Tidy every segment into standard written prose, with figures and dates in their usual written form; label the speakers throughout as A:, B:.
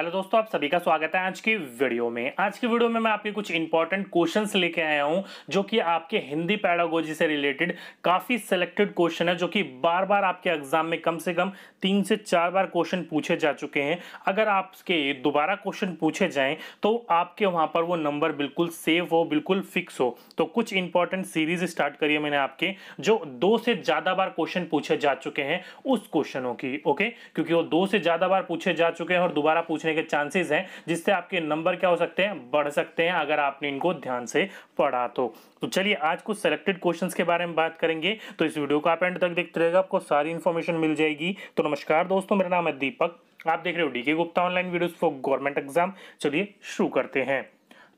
A: Hello दोस्तों, आप सभी का स्वागत है आज की वीडियो में। आज की वीडियो में मैं आपके कुछ इंपॉर्टेंट क्वेश्चंस लेके आया हूं जो कि आपके हिंदी पैडागोजी से रिलेटेड काफी सिलेक्टेड क्वेश्चन है, जो कि बार बार आपके एग्जाम में कम से कम 3 से 4 बार क्वेश्चन पूछे जा चुके हैं। अगर आपके दोबारा क्वेश्चन पूछे जाएं तो आपके वहां पर वो नंबर बिल्कुल सेव हो, बिल्कुल फिक्स हो। तो कुछ इंपॉर्टेंट सीरीज स्टार्ट करिए मैंने आपके, जो 2 से ज्यादा बार क्वेश्चन पूछे जा चुके हैं उस क्वेश्चनों की। ओके, क्योंकि वो 2 से ज्यादा बार पूछे जा चुके हैं और दोबारा पूछने के चांसेस हैं, जिससे आपके नंबर क्या हो सकते हैं, बढ़ सकते हैं अगर आपने इनको ध्यान से पढ़ा तो चलिए आज कुछ सेलेक्टेड क्वेश्चंस के बारे में बात करेंगे। तो इस वीडियो को आप एंड तक देखते रहिएगा, आपको सारी इंफॉर्मेशन मिल जाएगी। तो नमस्कार दोस्तों, मेरा नाम है दीपक, आप देख रहे हो D K Gupta online videos for government exam. चलिए शुरू करते हैं।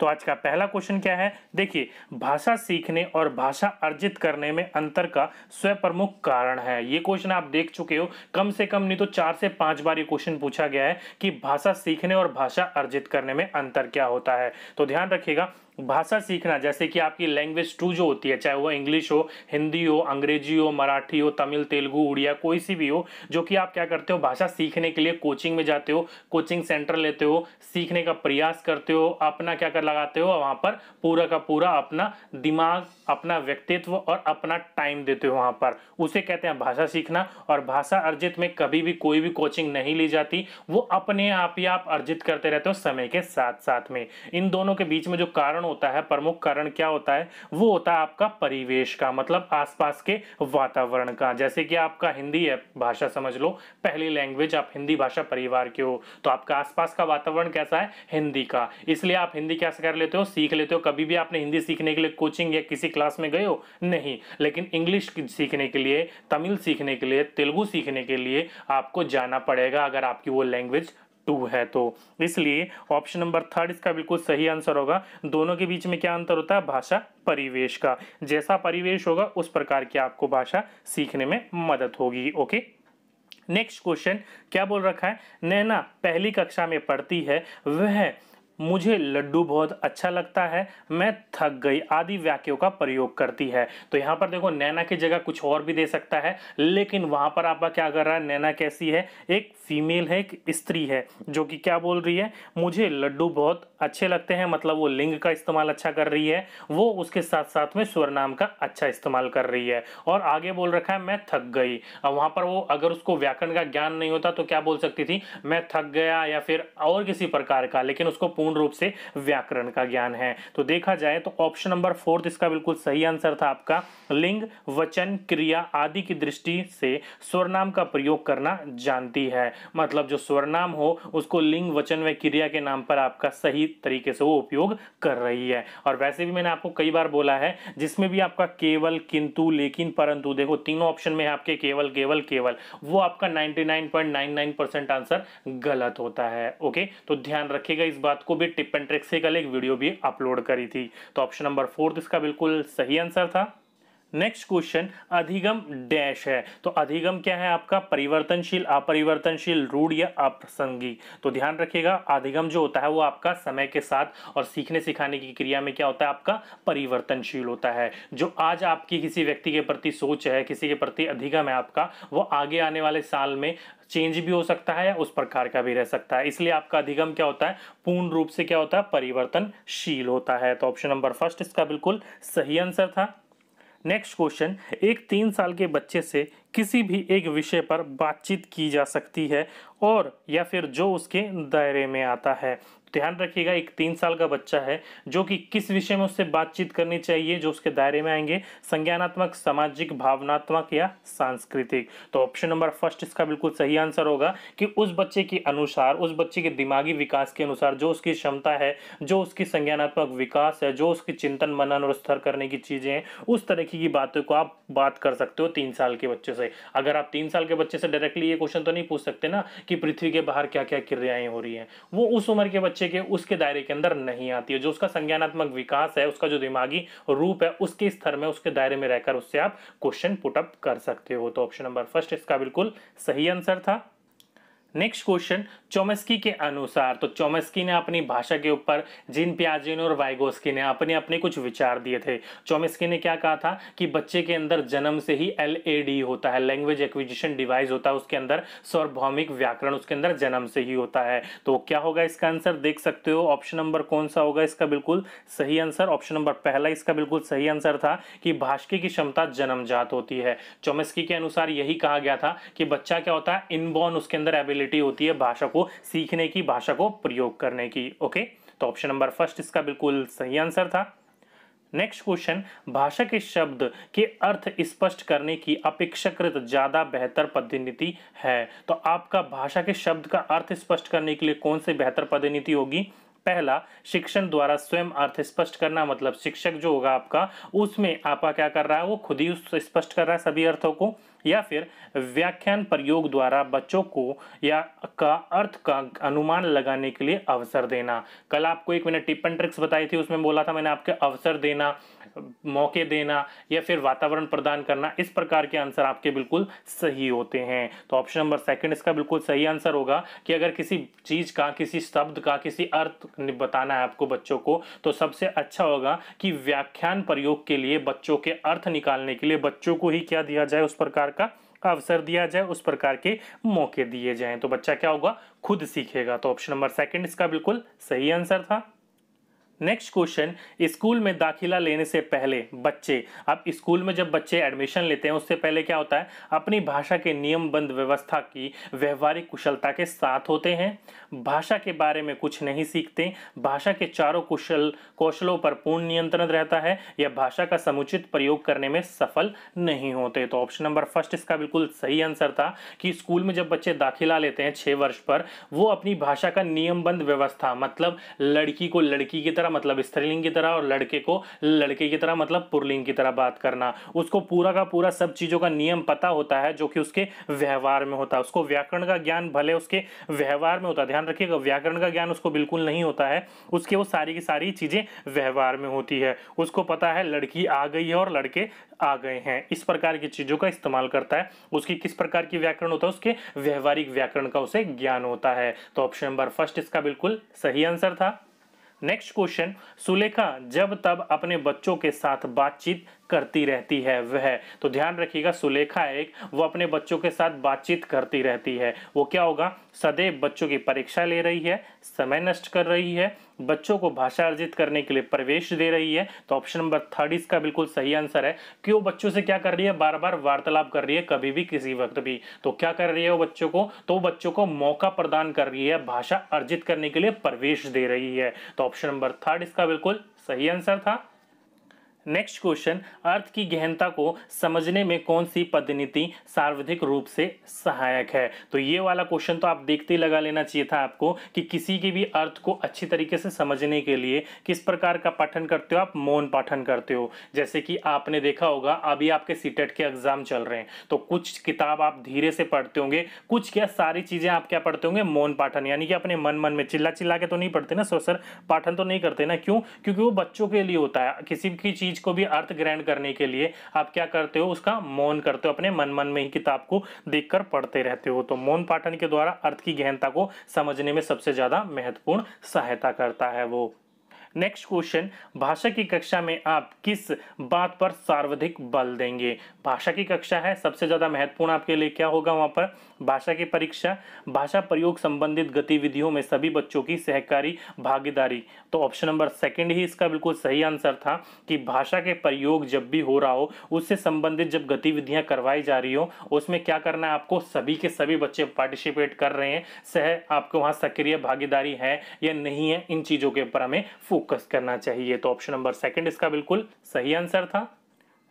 A: तो आज का पहला क्वेश्चन क्या है, देखिए, भाषा सीखने और भाषा अर्जित करने में अंतर का स्वप्रमुख कारण है। ये क्वेश्चन आप देख चुके हो, कम से कम नहीं तो 4 से 5 बार ये क्वेश्चन पूछा गया है कि भाषा सीखने और भाषा अर्जित करने में अंतर क्या होता है। तो ध्यान रखिएगा, भाषा सीखना जैसे कि आपकी लैंग्वेज 2 जो होती है, चाहे वो इंग्लिश हो, हिंदी हो, अंग्रेजी हो, मराठी हो, तमिल, तेलुगु, उड़िया, कोई सी भी हो, जो कि आप क्या करते हो, भाषा सीखने के लिए कोचिंग में जाते हो, कोचिंग सेंटर लेते हो, सीखने का प्रयास करते हो, अपना क्या कर लगाते हो वहां पर पूरा का पूरा अपना दिमाग, अपना व्यक्तित्व और अपना टाइम देते हो वहां पर, उसे कहते हैं भाषा सीखना। और भाषा अर्जित में कभी भी कोई भी कोचिंग नहीं ली जाती, वो अपने आप ही आप अर्जित करते रहते हो समय के साथ साथ में। इन दोनों के बीच में जो कारण होता है, प्रमुख कारण क्या होता है, वो होता है आपका परिवेश का, मतलब आसपास के वातावरण का। जैसे कि आपका हिंदी है भाषा, समझ लो पहली लैंग्वेज, आप हिंदी भाषा परिवार के हो, तो आपका आसपास का वातावरण कैसा है, हिंदी का, इसलिए आप हिंदी क्या कर लेते हो, सीख लेते हो। कभी भी आपने हिंदी सीखने के लिए कोचिंग या किसी क्लास में गए हो, नहीं। लेकिन इंग्लिश सीखने के लिए, तमिल सीखने के लिए, तेलुगु सीखने के लिए आपको जाना पड़ेगा, अगर आपकी वो लैंग्वेज 2 है तो। इसलिए ऑप्शन नंबर 3 इसका बिल्कुल सही आंसर होगा। दोनों के बीच में क्या अंतर होता है, भाषा परिवेश का। जैसा परिवेश होगा उस प्रकार की आपको भाषा सीखने में मदद होगी। ओके, नेक्स्ट क्वेश्चन क्या बोल रखा है, नैना पहली कक्षा में पढ़ती है, वह मुझे लड्डू बहुत अच्छा लगता है, मैं थक गई आदि वाक्यों का प्रयोग करती है। तो यहां पर देखो, नैना की जगह कुछ और भी दे सकता है, लेकिन वहां पर आपका क्या कर रहा है, नैना कैसी है, एक फीमेल है, एक स्त्री है, जो कि क्या बोल रही है, मुझे लड्डू बहुत अच्छे लगते हैं, मतलब वो लिंग का इस्तेमाल अच्छा कर रही है, वो उसके साथ साथ में स्वरनाम का अच्छा इस्तेमाल कर रही है। और आगे बोल रखा है मैं थक गई। अब वहां पर वो अगर उसको व्याकरण का ज्ञान नहीं होता तो क्या बोल सकती थी, मैं थक गया या फिर और किसी प्रकार का, लेकिन उसको पूर्ण रूप से व्याकरण का ज्ञान है। तो देखा जाए तो ऑप्शन नंबर 4 इसका बिल्कुल सही आंसर था आपका। लिंग, वचन, क्रिया आदि की दृष्टि से स्वरनाम का प्रयोग करना जानती है, मतलब जो स्वरनाम हो उसको लिंग, वचन व क्रिया के नाम पर आपका सही तरीके से वो उपयोग कर रही है। और वैसे भी मैंने आपको कई बार बोला है, जिसमें भी आपका केवल, किंतु, लेकिन, परंतु, देखो तीनों ऑप्शन में आपके केवल केवल केवल, वो आपका 99.99% आंसर गलत होता है। ओके, तो ध्यान रखिएगा इस बात को भी। टिप एंड ट्रिक से कल एक वीडियो भी अपलोड करी थी। तो ऑप्शन नंबर 4 इसका बिल्कुल सही आंसर था। नेक्स्ट क्वेश्चन, अधिगम डैश है। तो अधिगम क्या है आपका, परिवर्तनशील, अपरिवर्तनशील, रूढ़ या अप्रासंगिक। तो ध्यान रखिएगा, अधिगम जो होता है वो आपका समय के साथ और सीखने सिखाने की क्रिया में क्या होता है, आपका परिवर्तनशील होता है। जो आज आपकी किसी व्यक्ति के प्रति सोच है, किसी के प्रति अधिगम है आपका, वो आगे आने वाले साल में चेंज भी हो सकता है या उस प्रकार का भी रह सकता है। इसलिए आपका अधिगम क्या होता है, पूर्ण रूप से क्या होता है, परिवर्तनशील होता है। तो ऑप्शन नंबर 1 इसका बिल्कुल सही आंसर था। नेक्स्ट क्वेश्चन, एक 3 साल के बच्चे से किसी भी एक विषय पर बातचीत की जा सकती है और या फिर जो उसके दायरे में आता है। ध्यान रखिएगा, एक 3 साल का बच्चा है जो कि किस विषय में उससे बातचीत करनी चाहिए, जो उसके दायरे में आएंगे, संज्ञानात्मक, सामाजिक, भावनात्मक या सांस्कृतिक। तो ऑप्शन नंबर 1 इसका बिल्कुल सही आंसर होगा कि उस बच्चे के अनुसार, उस बच्चे के दिमागी विकास के अनुसार जो उसकी क्षमता है, जो उसकी संज्ञानात्मक विकास है, जो उसकी चिंतन मनन और स्तर करने की चीजें हैं, उस तरीके की बातों को आप बात कर सकते हो 3 साल के बच्चे से। अगर आप 3 साल के बच्चे से डायरेक्टली ये क्वेश्चन तो नहीं पूछ सकते ना कि पृथ्वी के बाहर क्या क्या क्रियाएं हो रही हैं, वो उस उम्र के बच्चे के उसके दायरे के अंदर नहीं आती है। जो उसका संज्ञानात्मक विकास है, उसका जो दिमागी रूप है, उसके स्तर में, उसके दायरे में रहकर उससे आप क्वेश्चन पुट अप कर सकते हो। तो ऑप्शन नंबर 1 इसका बिल्कुल सही आंसर था। नेक्स्ट क्वेश्चन, चोम्स्की के अनुसार, तो चोम्स्की ने अपनी भाषा के ऊपर जीन पियाजे और वाइगोस्की ने अपने अपने कुछ विचार दिए थे। चोम्स्की ने क्या कहा था कि बच्चे के अंदर जन्म से ही LAD होता है, लैंग्वेज एक्विजिशन डिवाइस होता है, उसके अंदर सार्वभौमिक व्याकरण उसके अंदर जन्म से ही होता है। तो क्या होगा इसका आंसर, देख सकते हो ऑप्शन नंबर कौन सा होगा इसका बिल्कुल सही आंसर, ऑप्शन नंबर पहला इसका बिल्कुल सही आंसर था कि भाषा की क्षमता जन्मजात होती है। चोम्स्की के अनुसार यही कहा गया था कि बच्चा क्या होता है, इनबॉर्न उसके अंदर एबिलिटी होती है भाषा को सीखने की, भाषा को प्रयोग करने की। ओके, तो ऑप्शन नंबर फर्स्ट इसका बिल्कुल सही आंसर था। नेक्स्ट क्वेश्चन, भाषा के शब्द के अर्थ स्पष्ट करने की अपेक्षाकृत ज्यादा बेहतर पद्धति है। तो आपका भाषा के शब्द का अर्थ स्पष्ट करने के लिए कौन सी बेहतर पद्धति होगी? पहला, शिक्षण द्वारा स्वयं अर्थ स्पष्ट करना, मतलब शिक्षक जो होगा आपका उसमें आपका क्या कर रहा है, वो खुद ही उस स्पष्ट कर रहा है सभी अर्थों को। या फिर व्याख्यान प्रयोग द्वारा बच्चों को या का अर्थ का अनुमान लगाने के लिए अवसर देना। कल आपको एक मैंने टिप एंड ट्रिक्स बताई थी, उसमें बोला था मैंने आपके अवसर देना, मौके देना या फिर वातावरण प्रदान करना, इस प्रकार के आंसर आपके बिल्कुल सही होते हैं। तो ऑप्शन नंबर सेकंड इसका बिल्कुल सही आंसर होगा कि अगर किसी चीज का, किसी शब्द का किसी अर्थ बताना है आपको बच्चों को, तो सबसे अच्छा होगा कि व्याख्यान प्रयोग के लिए बच्चों के अर्थ निकालने के लिए बच्चों को ही क्या दिया जाए, उस प्रकार का अवसर दिया जाए, उस प्रकार के मौके दिए जाएं, तो बच्चा क्या होगा, खुद सीखेगा। तो ऑप्शन नंबर सेकंड इसका बिल्कुल सही आंसर था। नेक्स्ट क्वेश्चन, स्कूल में दाखिला लेने से पहले बच्चे, अब स्कूल में जब बच्चे एडमिशन लेते हैं उससे पहले क्या होता है, अपनी भाषा के नियमबद्ध व्यवस्था की व्यवहारिक कुशलता के साथ होते हैं, भाषा के बारे में कुछ नहीं सीखते, भाषा के चारों कौशलों पर पूर्ण नियंत्रण रहता है, या भाषा का समुचित प्रयोग करने में सफल नहीं होते। तो ऑप्शन नंबर फर्स्ट इसका बिल्कुल सही आंसर था कि स्कूल में जब बच्चे दाखिला लेते हैं 6 वर्ष पर, वो अपनी भाषा का नियमबद्ध व्यवस्था, मतलब लड़की को लड़की की तरह मतलब स्त्रीलिंग की तरह और लड़के को लड़के की तरह मतलब पुल्लिंग की तरह बात करना, उसको पूरा का पूरा सब चीजों का नियम पता होता है जो कि उसके व्यवहार में होता है। उसको व्याकरण का ज्ञान भले उसके व्यवहार में होता है, ध्यान रखिएगा व्याकरण का ज्ञान उसको बिल्कुल नहीं होता है, उसके वो सारी की सारी चीजें व्यवहार में होती है। उसको पता है लड़की आ गई है और लड़के आ गए हैं, इस प्रकार की चीजों का इस्तेमाल करता है। उसकी किस प्रकार की व्याकरण होता है, उसके व्यवहारिक व्याकरण का उसे ज्ञान होता है। तो ऑप्शन नंबर फर्स्ट इसका बिल्कुल सही आंसर था। नेक्स्ट क्वेश्चन, सुलेखा जब तब अपने बच्चों के साथ बातचीत करती रहती है वह, तो ध्यान रखिएगा सुलेखा एक, वो अपने बच्चों के साथ बातचीत करती रहती है, वो क्या होगा, सदैव बच्चों की परीक्षा ले रही है, समय नष्ट कर रही है, बच्चों को भाषा अर्जित करने के लिए प्रवेश दे रही है। तो ऑप्शन नंबर थर्ड इसका बिल्कुल सही आंसर है कि वो बच्चों से क्या कर रही है, बार बार वार्तालाप कर रही है, कभी भी किसी वक्त भी। तो क्या कर रही है वो बच्चों को, तो बच्चों को मौका प्रदान कर रही है, भाषा अर्जित करने के लिए प्रवेश दे रही है। तो ऑप्शन नंबर थर्ड इसका बिल्कुल सही आंसर था। नेक्स्ट क्वेश्चन, अर्थ की गहनता को समझने में कौन सी पद्धति सर्वाधिक रूप से सहायक है। तो ये वाला क्वेश्चन तो आप देखते ही लगा लेना चाहिए था आपको कि किसी के भी अर्थ को अच्छी तरीके से समझने के लिए किस प्रकार का पाठन करते हो आप, मौन पाठन करते हो। जैसे कि आपने देखा होगा अभी आपके सीटेट के एग्जाम चल रहे हैं, तो कुछ किताब आप धीरे से पढ़ते होंगे, कुछ क्या सारी चीजें आप क्या पढ़ते होंगे, मौन पाठन, यानी कि अपने मन मन में चिल्ला चिल्ला के तो नहीं पढ़ते ना सर, पाठन तो नहीं करते ना, क्यों, क्योंकि वो बच्चों के लिए होता है। किसी भी चीज को भी अर्थ ग्रहण करने के लिए आप क्या करते हो, उसका मौन करते हो, अपने मन मन में ही किताब को देखकर पढ़ते रहते हो। तो मौन पाठन के द्वारा अर्थ की गहनता को समझने में सबसे ज्यादा महत्वपूर्ण सहायता करता है वो। नेक्स्ट क्वेश्चन, भाषा की कक्षा में आप किस बात पर सर्वाधिक बल देंगे। भाषा की कक्षा है, सबसे ज्यादा महत्वपूर्ण आपके लिए क्या होगा वहां पर, भाषा की परीक्षा, भाषा प्रयोग संबंधित गतिविधियों में सभी बच्चों की सहकारी भागीदारी। तो ऑप्शन नंबर सेकंड ही इसका बिल्कुल सही आंसर था कि भाषा के प्रयोग जब भी हो रहा हो, उससे संबंधित जब गतिविधियां करवाई जा रही हो, उसमें क्या करना है आपको, सभी के सभी बच्चे पार्टिसिपेट कर रहे हैं, आपको वहां सक्रिय भागीदारी है या नहीं है, इन चीजों के ऊपर हमें फोकस करना चाहिए। तो ऑप्शन नंबर सेकंड इसका बिल्कुल सही आंसर था।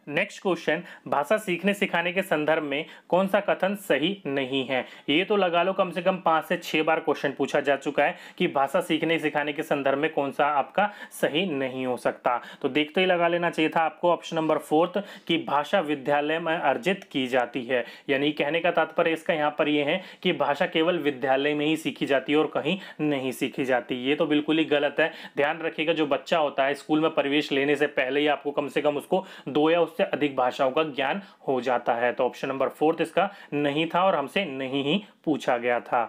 A: नेक्स्ट क्वेश्चन, भाषा सीखने सिखाने के संदर्भ में कौन सा कथन सही नहीं है। ये तो लगा लो कम से कम 5 से 6 बार क्वेश्चन पूछा जा चुका है कि भाषा सीखने सिखाने के संदर्भ में कौन सा आपका सही नहीं हो सकता। तो देखते ही लगा लेना चाहिए था आपको ऑप्शन नंबर फोर्थ कि भाषा विद्यालय में अर्जित की जाती है, यानी कहने का तात्पर्य इसका यहाँ पर ये है कि भाषा केवल विद्यालय में ही सीखी जाती है और कहीं नहीं सीखी जाती। ये तो बिल्कुल ही गलत है। ध्यान रखिएगा जो बच्चा होता है स्कूल में प्रवेश लेने से पहले ही आपको कम से कम उसको 2 या उससे अधिक भाषाओं का ज्ञान हो जाता है। तो ऑप्शन नंबर फोर्थ इसका नहीं था और हमसे नहीं ही पूछा गया था।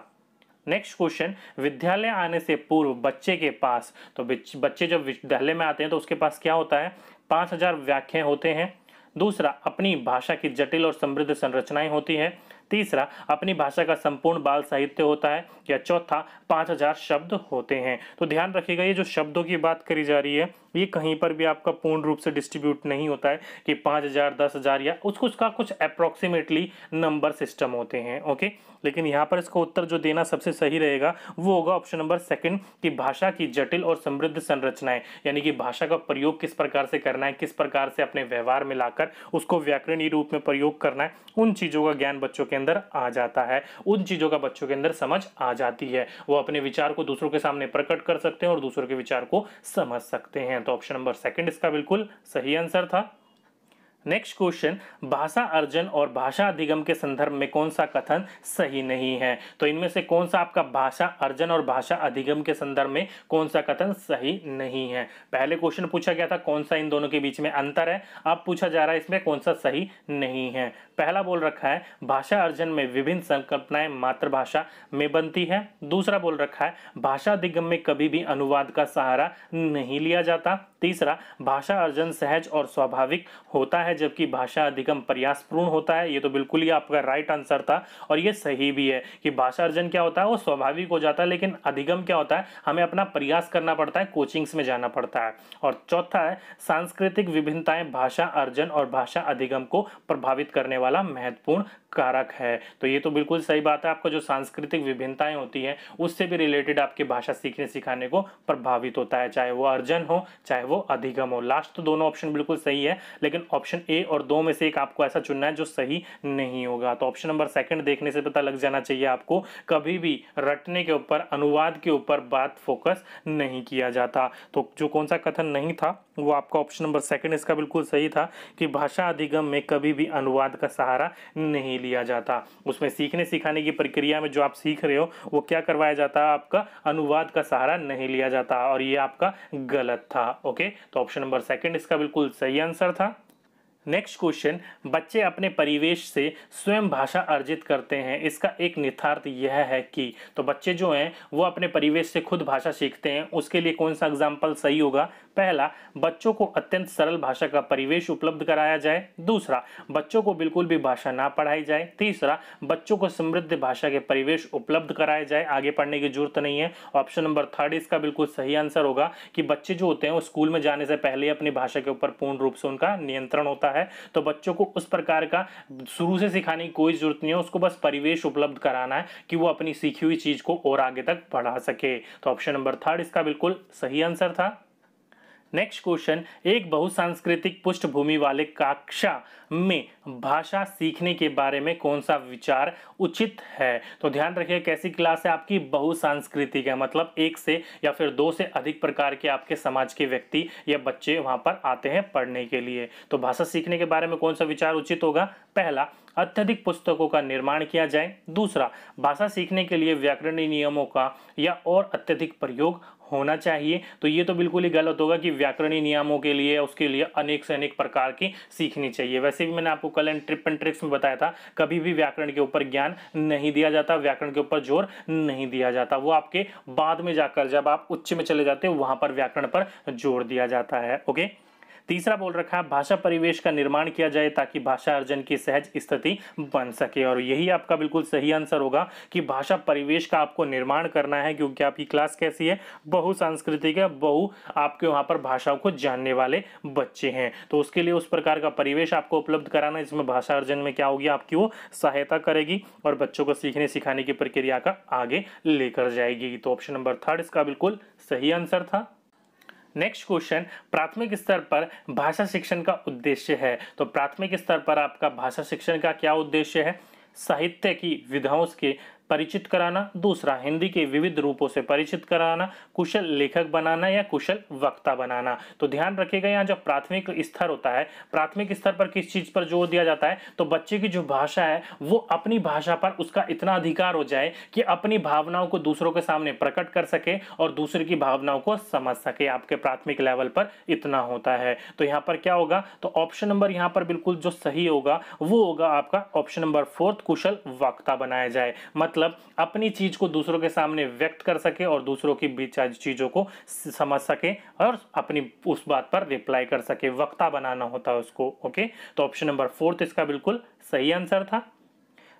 A: नेक्स्ट क्वेश्चन, विद्यालय आने से पूर्व बच्चे के पास, तो बच्चे जब विद्यालय में आते हैं तो उसके पास क्या होता है, 5000 व्याख्याएं होते हैं। दूसरा, अपनी भाषा की जटिल और समृद्ध संरचनाएं होती है। तीसरा, अपनी भाषा का संपूर्ण बाल साहित्य होता है। या चौथा, 5000 शब्द होते हैं। तो ध्यान रखिएगा, ये जो शब्दों की बात करी जा रही है ये कहीं पर भी आपका पूर्ण रूप से डिस्ट्रीब्यूट नहीं होता है कि 5000, 10,000 या उसका कुछ अप्रोक्सीमेटली नंबर सिस्टम होते हैं। ओके, लेकिन यहाँ पर इसका उत्तर जो देना सबसे सही रहेगा वो होगा ऑप्शन नंबर सेकंड, कि भाषा की जटिल और समृद्ध संरचनाएं, यानी कि भाषा का प्रयोग किस प्रकार से करना है, किस प्रकार से अपने व्यवहार में लाकर उसको व्याकरणीय रूप में प्रयोग करना है, उन चीज़ों का ज्ञान बच्चों के अंदर आ जाता है, उन चीज़ों का बच्चों के अंदर समझ आ जाती है। वो अपने विचार को दूसरों के सामने प्रकट कर सकते हैं और दूसरों के विचार को समझ सकते हैं। तो ऑप्शन नंबर सेकंड इसका बिल्कुल सही आंसर था। नेक्स्ट क्वेश्चन, भाषा अर्जन और भाषा अधिगम के संदर्भ में कौन सा कथन सही नहीं है? तो इनमें से कौन सा आपका भाषा अर्जन और भाषा अधिगम के संदर्भ में कौन सा कथन सही नहीं है? पहले क्वेश्चन पूछा गया था कौन सा इन दोनों के बीच में अंतर है, अब पूछा जा रहा है इसमें कौन सा सही नहीं है। पहला बोल रखा है भाषा अर्जन में विभिन्न संकल्पनाएं मातृभाषा में बनती है। दूसरा बोल रखा है भाषा अधिगम में कभी भी अनुवाद का सहारा नहीं लिया जाता। तीसरा, भाषा अर्जन सहज और स्वाभाविक होता है जबकि भाषा अधिगम प्रयासपूर्ण होता है। ये तो बिल्कुल ही आपका राइट आंसर था और ये सही भी है कि भाषा अर्जन क्या होता है वो स्वाभाविक हो जाता है, लेकिन अधिगम क्या होता है हमें अपना प्रयास करना पड़ता है, कोचिंग्स में जाना पड़ता है। और चौथा है सांस्कृतिक विभिन्नताएं भाषा अर्जन और भाषा अधिगम को प्रभावित करने वाला महत्वपूर्ण कारक है। तो ये तो बिल्कुल सही बात है, आपका जो सांस्कृतिक विभिन्नताएं होती हैं उससे भी रिलेटेड आपकी भाषा सीखने सिखाने को प्रभावित होता है, चाहे वो अर्जन हो चाहे वो अधिगम हो। लास्ट तो दोनों ऑप्शन बिल्कुल सही है, लेकिन ऑप्शन ए और दो में से एक आपको ऐसा चुनना है जो सही नहीं होगा। तो ऑप्शन नंबर सेकंड देखने से पता लग जाना चाहिए आपको, कभी भी रटने के ऊपर अनुवाद के ऊपर बात फोकस नहीं किया जाता। तो जो कौन सा कथन नहीं था वो आपका ऑप्शन नंबर सेकंड इसका बिल्कुल सही था कि भाषा अधिगम में कभी भी अनुवाद का सहारा नहीं लिया जाता। उसमें सीखने सिखाने की प्रक्रिया में जो आप सीख रहे हो वो क्या करवाया जाता है, आपका अनुवाद का सहारा नहीं लिया जाता, और ये आपका गलत था। ओके, तो ऑप्शन नंबर सेकंड इसका बिल्कुल सही आंसर था। नेक्स्ट क्वेश्चन, बच्चे अपने परिवेश से स्वयं भाषा अर्जित करते हैं, इसका एक निहितार्थ यह है कि, तो बच्चे जो हैं वो अपने परिवेश से खुद भाषा सीखते हैं, उसके लिए कौन सा एग्जाम्पल सही होगा? पहला, बच्चों को अत्यंत सरल भाषा का परिवेश उपलब्ध कराया जाए। दूसरा, बच्चों को बिल्कुल भी भाषा ना पढ़ाई जाए। तीसरा, बच्चों को समृद्ध भाषा के परिवेश उपलब्ध कराया जाए, आगे पढ़ने की जरूरत नहीं है। ऑप्शन नंबर थर्ड इसका बिल्कुल सही आंसर होगा कि बच्चे जो होते हैं वो स्कूल में जाने से पहले अपनी भाषा के ऊपर पूर्ण रूप से उनका नियंत्रण होता है, तो बच्चों को उस प्रकार का शुरू से सिखाने की कोई जरूरत नहीं है, उसको बस परिवेश उपलब्ध कराना है कि वो अपनी सीखी हुई चीज को और आगे तक बढ़ा सके। तो ऑप्शन नंबर थर्ड इसका बिल्कुल सही आंसर था। नेक्स्ट क्वेश्चन, एक बहुसांस्कृतिक पृष्ठभूमि वाले कक्षा में भाषा सीखने के बारे में कौन सा विचार उचित है? तो ध्यान रखिए कैसी क्लास है आपकी, बहुसांस्कृतिक है, मतलब एक से या फिर दो से अधिक प्रकार के आपके समाज के व्यक्ति या बच्चे वहां पर आते हैं पढ़ने के लिए। तो भाषा सीखने के बारे में कौन सा विचार उचित होगा? पहला, अत्यधिक पुस्तकों का निर्माण किया जाए। दूसरा, भाषा सीखने के लिए व्याकरणीय नियमों का या और अत्यधिक प्रयोग होना चाहिए। तो ये तो बिल्कुल ही गलत होगा कि व्याकरणीय नियमों के लिए उसके लिए अनेक से अनेक प्रकार की सीखनी चाहिए। वैसे भी मैंने आपको कल एंड ट्रिप एंड ट्रिक्स में बताया था, कभी भी व्याकरण के ऊपर ज्ञान नहीं दिया जाता, व्याकरण के ऊपर जोर नहीं दिया जाता, वो आपके बाद में जाकर जब आप उच्च में चले जाते हो वहां पर व्याकरण पर जोर दिया जाता है। ओके, तीसरा बोल रखा है भाषा परिवेश का निर्माण किया जाए ताकि भाषा अर्जन की सहज स्थिति बन सके, और यही आपका बिल्कुल सही आंसर होगा कि भाषा परिवेश का आपको निर्माण करना है, क्योंकि आपकी क्लास कैसी है, बहुसांस्कृतिक है, आपके वहां पर भाषाओं को जानने वाले बच्चे हैं, तो उसके लिए उस प्रकार का परिवेश आपको उपलब्ध कराना है जिसमें भाषा अर्जन में क्या होगी, आपकी वो सहायता करेगी और बच्चों को सीखने सिखाने की प्रक्रिया का आगे लेकर जाएगी। तो ऑप्शन नंबर थर्ड इसका बिल्कुल सही आंसर था। नेक्स्ट क्वेश्चन, प्राथमिक स्तर पर भाषा शिक्षण का उद्देश्य है। तो प्राथमिक स्तर पर आपका भाषा शिक्षण का क्या उद्देश्य है? साहित्य की विधाओं के परिचित कराना। दूसरा, हिंदी के विविध रूपों से परिचित कराना। कुशल लेखक बनाना या कुशल वक्ता बनाना। तो ध्यान रखिएगा यहाँ जब प्राथमिक स्तर होता है, प्राथमिक स्तर पर किस चीज पर जोर दिया जाता है, तो बच्चे की जो भाषा है वो अपनी भाषा पर उसका इतना अधिकार हो जाए कि अपनी भावनाओं को दूसरों के सामने प्रकट कर सके और दूसरे की भावनाओं को समझ सके। आपके प्राथमिक लेवल पर इतना होता है। तो यहाँ पर क्या होगा, तो ऑप्शन नंबर यहाँ पर बिल्कुल जो सही होगा वो होगा आपका ऑप्शन नंबर फोर्थ, कुशल वक्ता बनाया जाए। मतलब अपनी चीज को दूसरों के सामने व्यक्त कर सके और दूसरों की बीच चीजों को समझ सके और अपनी उस बात पर रिप्लाई कर सके, वक्ता बनाना होता है उसको। ओके, तो ऑप्शन नंबर 4 इसका बिल्कुल सही आंसर था।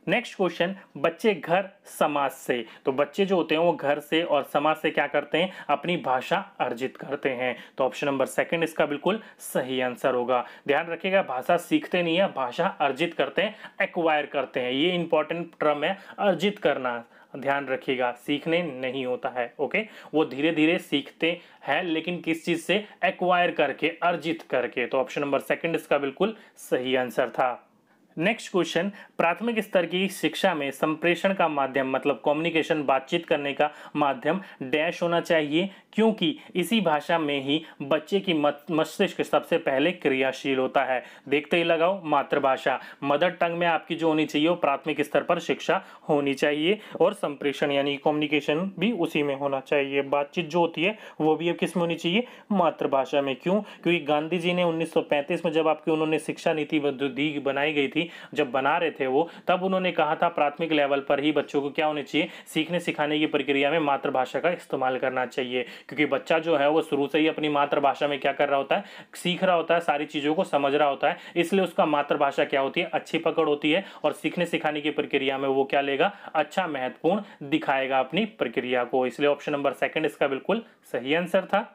A: नेक्स्ट क्वेश्चन, बच्चे घर समाज से, तो बच्चे जो होते हैं वो घर से और समाज से क्या करते हैं, अपनी भाषा अर्जित करते हैं। तो ऑप्शन नंबर 2 इसका बिल्कुल सही आंसर होगा। ध्यान रखिएगा, भाषा सीखते नहीं है, भाषा अर्जित करते हैं, एक्वायर करते हैं। ये इंपॉर्टेंट टर्म है, अर्जित करना। ध्यान रखिएगा, सीखने नहीं होता है। ओके, वो धीरे धीरे सीखते हैं, लेकिन किस चीज से, एक्वायर करके, अर्जित करके। तो ऑप्शन नंबर 2 इसका बिल्कुल सही आंसर था। नेक्स्ट क्वेश्चन, प्राथमिक स्तर की शिक्षा में संप्रेषण का माध्यम मतलब कम्युनिकेशन, बातचीत करने का माध्यम डैश होना चाहिए, क्योंकि इसी भाषा में ही बच्चे की मस्तिष्क सबसे पहले क्रियाशील होता है। देखते ही लगाओ, मातृभाषा, मदर टंग में आपकी जो होनी चाहिए वो प्राथमिक स्तर पर शिक्षा होनी चाहिए, और संप्रेषण यानी कम्युनिकेशन भी उसी में होना चाहिए। बातचीत जो होती है वो भी अब किस में होनी चाहिए, मातृभाषा में। क्यों, क्योंकि गांधी जी ने 1935 में जब आपकी उन्होंने शिक्षा नीति बनाई गई थी, जब बना रहे थे वो, तब उन्होंने कहा था प्राथमिक लेवल पर ही बच्चों को क्या होने चाहिए, सीखने सिखाने की प्रक्रिया में मातृभाषा का इस्तेमाल करना चाहिए। क्योंकि बच्चा जो है वो शुरू से ही अपनी मातृभाषा में क्या कर रहा होता है, सीख रहा होता है, सारी चीजों को समझ रहा होता है, इसलिए उसका मातृभाषा क्या होती है, अच्छी पकड़ होती है, और सीखने सिखाने की प्रक्रिया में वो क्या लेगा, अच्छा महत्वपूर्ण दिखाएगा अपनी प्रक्रिया को। इसलिए ऑप्शन नंबर 2 इसका बिल्कुल सही आंसर था।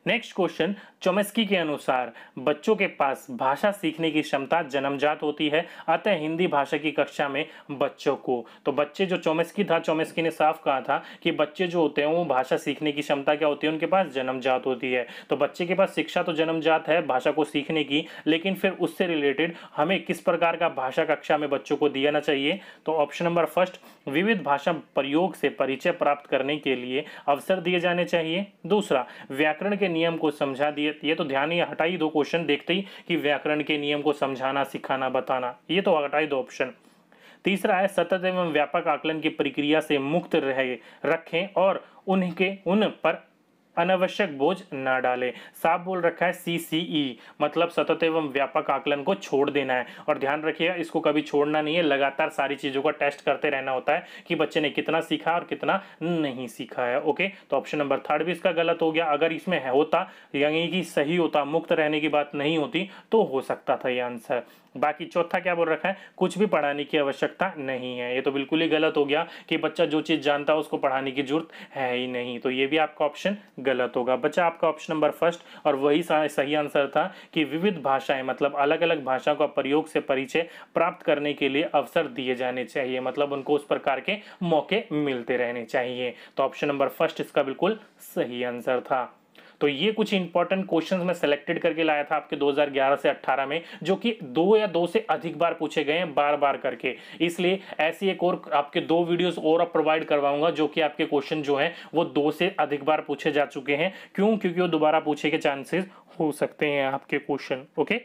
A: नेक्स्ट क्वेश्चन, चॉम्स्की के अनुसार बच्चों के पास भाषा सीखने की क्षमता जन्मजात होती है, अतः हिंदी भाषा की कक्षा में बच्चों को, तो बच्चे जो चॉम्स्की ने साफ कहा था कि बच्चे जो होते हैं वो भाषा सीखने की क्षमता क्या होती है, उनके पास जन्मजात होती है। तो बच्चे के पास शिक्षा तो जन्मजात है भाषा को सीखने की, लेकिन फिर उससे रिलेटेड हमें किस प्रकार का भाषा कक्षा में बच्चों को दिया चाहिए। तो ऑप्शन नंबर 1, विविध भाषा प्रयोग से परिचय प्राप्त करने के लिए अवसर दिए जाने चाहिए। दूसरा, व्याकरण के नियम को समझा दिए, ये तो ध्यान ही हटाई दो क्वेश्चन देखते ही कि व्याकरण के नियम को समझाना, सिखाना, बताना, ये तो हटाई दो ऑप्शन। तीसरा है, सतत एवं व्यापक आकलन की प्रक्रिया से मुक्त रखें और उन पर अनावश्यक बोझ ना डालें। साफ बोल रखा है CCE, मतलब सतत एवं व्यापक आकलन को छोड़ देना है। और ध्यान रखिएगा, इसको कभी छोड़ना नहीं है, लगातार सारी चीजों का टेस्ट करते रहना होता है कि बच्चे ने कितना सीखा और कितना नहीं सीखा है। ओके, तो ऑप्शन नंबर 3 भी इसका गलत हो गया। अगर इसमें होता यानी कि सही होता, मुक्त रहने की बात नहीं होती, तो हो सकता था ये आंसर। बाकी चौथा क्या बोल रखा है, कुछ भी पढ़ाने की आवश्यकता नहीं है, ये तो बिल्कुल ही गलत हो गया कि बच्चा जो चीज जानता है उसको पढ़ाने की जरूरत है ही नहीं, तो ये भी आपका ऑप्शन गलत होगा। बच्चा आपका ऑप्शन नंबर 1 और वही सही आंसर था कि विविध भाषाएं मतलब अलग अलग भाषा का प्रयोग से परिचय प्राप्त करने के लिए अवसर दिए जाने चाहिए, मतलब उनको उस प्रकार के मौके मिलते रहने चाहिए। तो ऑप्शन नंबर 1 इसका बिल्कुल सही आंसर था। तो ये कुछ इंपॉर्टेंट क्वेश्चंस मैं सिलेक्टेड करके लाया था आपके 2011 से 18 में, जो कि 2 या 2 से अधिक बार पूछे गए हैं, बार बार करके। इसलिए ऐसी एक और आपके 2 वीडियोस और प्रोवाइड करवाऊंगा जो कि आपके क्वेश्चन जो हैं वो 2 से अधिक बार पूछे जा चुके हैं। क्यों, क्योंकि वो दोबारा पूछे के चांसेस हो सकते हैं आपके क्वेश्चन। ओके,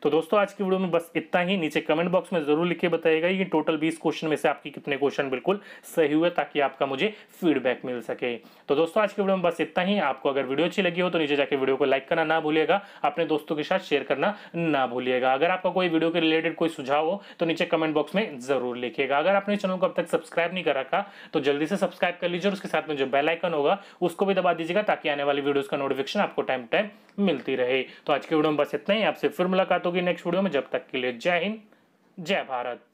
A: तो दोस्तों आज की वीडियो में बस इतना ही। नीचे कमेंट बॉक्स में जरूर लिख के बताइएगा कि टोटल 20 क्वेश्चन में से आपकी कितने क्वेश्चन बिल्कुल सही हुए, ताकि आपका मुझे फीडबैक मिल सके। तो दोस्तों आज की वीडियो में बस इतना ही। आपको अगर वीडियो अच्छी लगी हो तो नीचे जाके वीडियो को लाइक करना ना भूलिएगा, अपने दोस्तों के साथ शेयर करना ना भूलिएगा। अगर आपका कोई वीडियो के रिलेटेड कोई सुझाव हो तो नीचे कमेंट बॉक्स में जरूर लिखिएगा। अगर आपने चैनल को अब तक सब्सक्राइब नहीं कर रखा तो जल्दी से सब्सक्राइब कर लीजिए और उसके साथ में जो बेल आइकन होगा उसको भी दबा दीजिएगा, ताकि आने वाली वीडियोस का नोटिफिकेशन आपको टाइम टाइम मिलती रहे। तो आज की वीडियो में बस इतना ही। आपसे फिर मुलाकात होगी नेक्स्ट वीडियो में। जब तक के लिए जय हिंद, जय भारत।